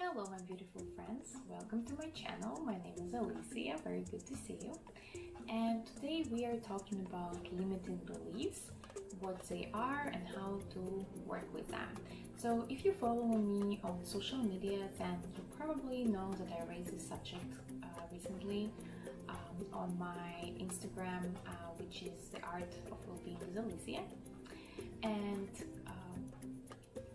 Hello my beautiful friends, welcome to my channel. My name is Alicia, very good to see you. And today we are talking about limiting beliefs, what they are and how to work with them. So if you follow me on social media, then you probably know that I raised this subject recently on my Instagram, which is the art of well-being with Alicia. And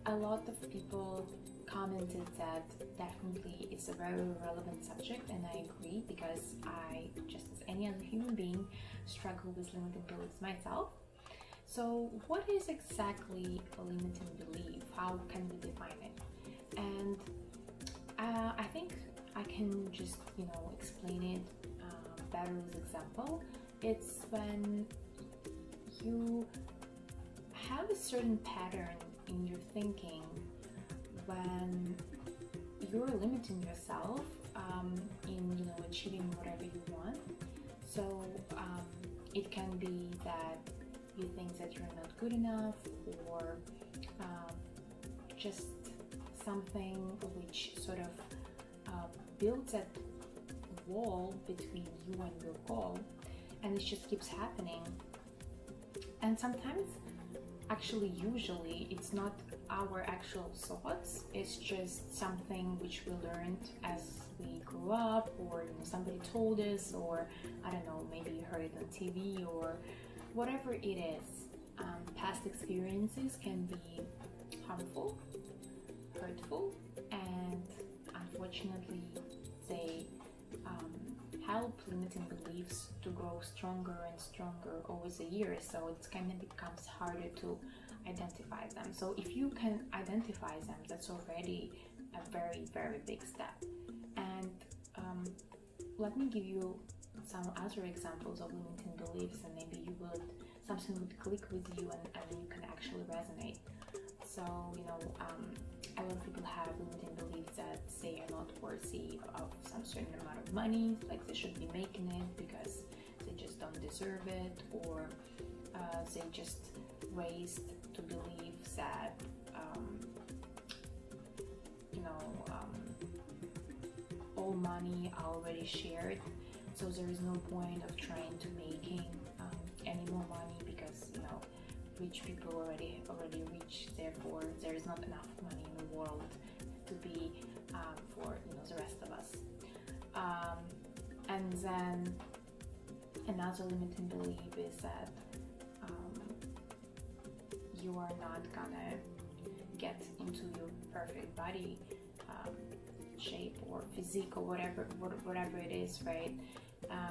a lot of people commented that definitely it's a very relevant subject, and I agree because I, just as any other human being, struggle with limiting beliefs myself. So what is exactly a limiting belief? How can we define it? And I think I can just explain it better with example. It's when you have a certain pattern in your thinking, when you're limiting yourself in achieving whatever you want. So it can be that you think that you're not good enough, or just something which sort of builds that wall between you and your goal, and it just keeps happening. And sometimes, actually usually, it's not our actual thoughts, it's just something which we learned as we grew up, or somebody told us, or I don't know, maybe you heard it on TV or whatever it is. Past experiences can be harmful, hurtful, and unfortunately they help limiting beliefs to grow stronger and stronger over the years, so it kind of becomes harder to identify them. So if you can identify them, that's already a very, very big step. And let me give you some other examples of limiting beliefs, and maybe something would click with you, and you can actually resonate. So a lot of people have limiting beliefs that they are not worthy of some certain amount of money, like they should be making it because they just don't deserve it, or they just raised to believe that all money are already shared, so there is no point of trying to making any more money because rich people already rich, therefore there is not enough money in the world to be for the rest of us. And then another limiting belief is that you are not gonna get into your perfect body shape or physique or whatever it is, right?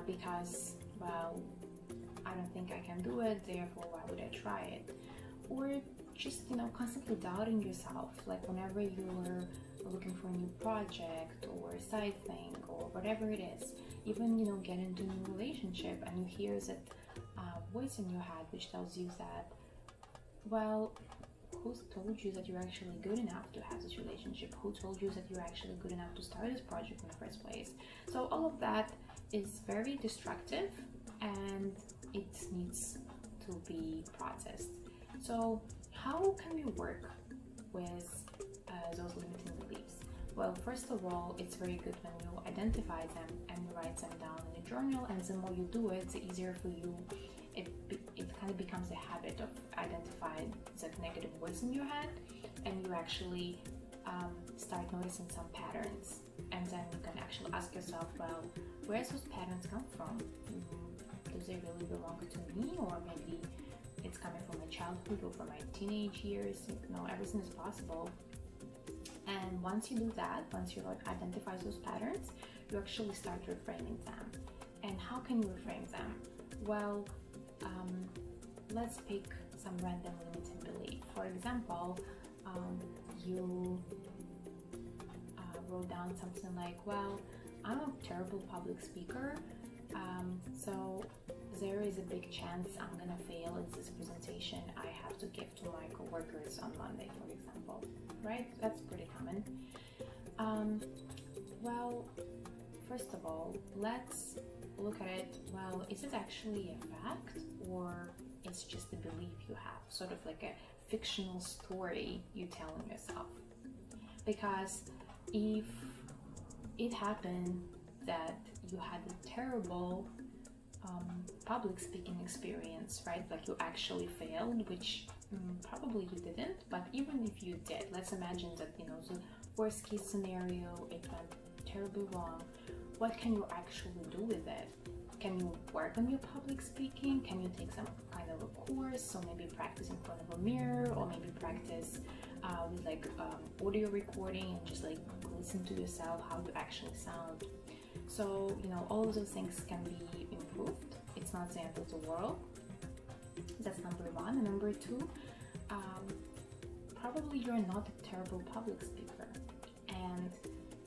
Because, well, I don't think I can do it, therefore why would I try it? Or just constantly doubting yourself, like whenever you're looking for a new project or a side thing or whatever it is, even get into a new relationship, and you hear that voice in your head which tells you that, well, who told you that you're actually good enough to have this relationship? Who told you that you're actually good enough to start this project in the first place? So all of that is very destructive, and it needs to be processed. So how can we work with those limiting beliefs? Well, first of all, it's very good when you identify them and you write them down in a journal, and the more you do it, the easier for you. It kind of becomes a habit of identifying that negative voice in your head, and you actually start noticing some patterns, and then you can actually ask yourself, well, where does those patterns come from? Do they really belong to me, or maybe it's coming from my childhood or from my teenage years? Everything is possible. And once you do that, once you identify those patterns, you actually start reframing them. And how can you reframe them? Well, let's pick some random limiting belief. For example, you wrote down something like, well, I'm a terrible public speaker, so there is a big chance I'm gonna fail in this presentation I have to give to my coworkers on Monday, for example, right? That's pretty common. Well, first of all, let's look at it. Well, is it actually a fact, or it's just a belief you have, sort of like a fictional story you tell yourself? Because if it happened that you had a terrible public speaking experience, right? Like you actually failed, which probably you didn't, but even if you did, let's imagine that, you know, the worst case scenario, it went terribly wrong. What can you actually do with it? Can you work on your public speaking? Can you take some kind of a course? So maybe practice in front of a mirror, or maybe practice with like audio recording and just like listen to yourself how you actually sound. So, you know, all of those things can be improved. It's not the end of the world. That's number one. And number two, probably you're not a terrible public speaker, and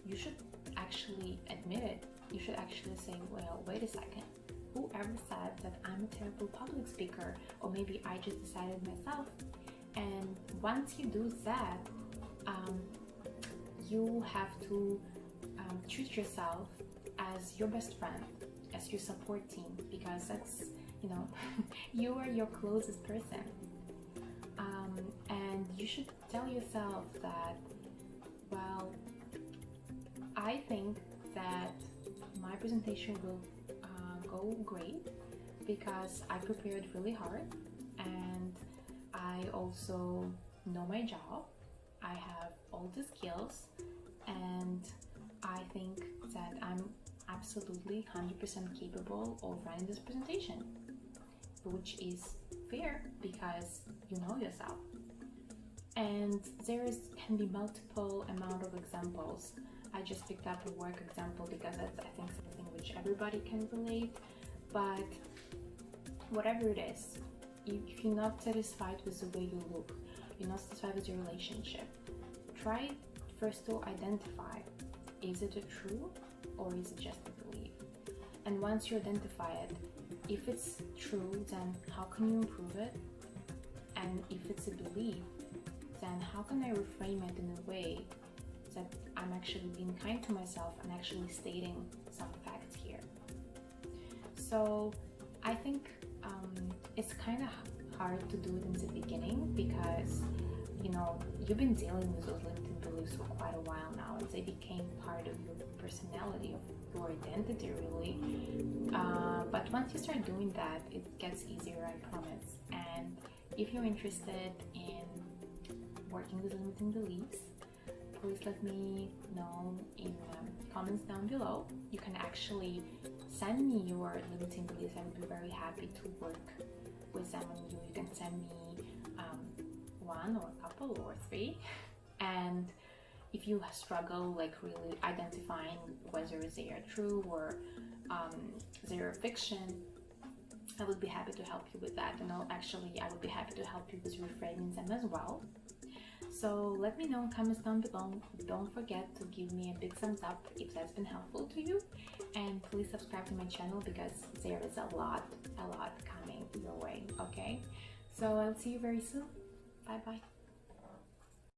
you should actually admit it. You should actually say, well, wait a second, whoever said that I'm a terrible public speaker? Or maybe I just decided myself. And once you do that, you have to treat yourself as your best friend, as your support team, because that's, you know, you are your closest person. And you should tell yourself that, well, I think that my presentation will go great because I prepared really hard, and I also know my job. I have all the skills, and I think that I'm absolutely 100% capable of running this presentation, which is fair because you know yourself. And can be multiple amount of examples. I just picked up a work example because that's, I think, something which everybody can relate. But whatever it is, if you're not satisfied with the way you look, you're not satisfied with your relationship, try first to identify, is it a true or is it just a belief? And once you identify it, if it's true, then how can you improve it? And if it's a belief, then how can I reframe it in a way that I'm actually being kind to myself and actually stating some facts here? So I think it's kind of hard to do it in the beginning because, you know, you've been dealing with those limiting beliefs for quite a while now, and they became part of your personality, of your identity, really. But once you start doing that, it gets easier, I promise. And if you're interested in working with limiting beliefs, please let me know in comments down below. You can actually send me your limiting beliefs. I would be very happy to work with them on you. You can send me one or a couple or three. And if you struggle like really identifying whether they are true or they are fiction, I would be happy to help you with that. And I would be happy to help you with reframing them as well. So let me know in comments down below. Don't forget to give me a big thumbs up if that's been helpful to you, and please subscribe to my channel because there is a lot coming your way. Okay, so I'll see you very soon. Bye bye.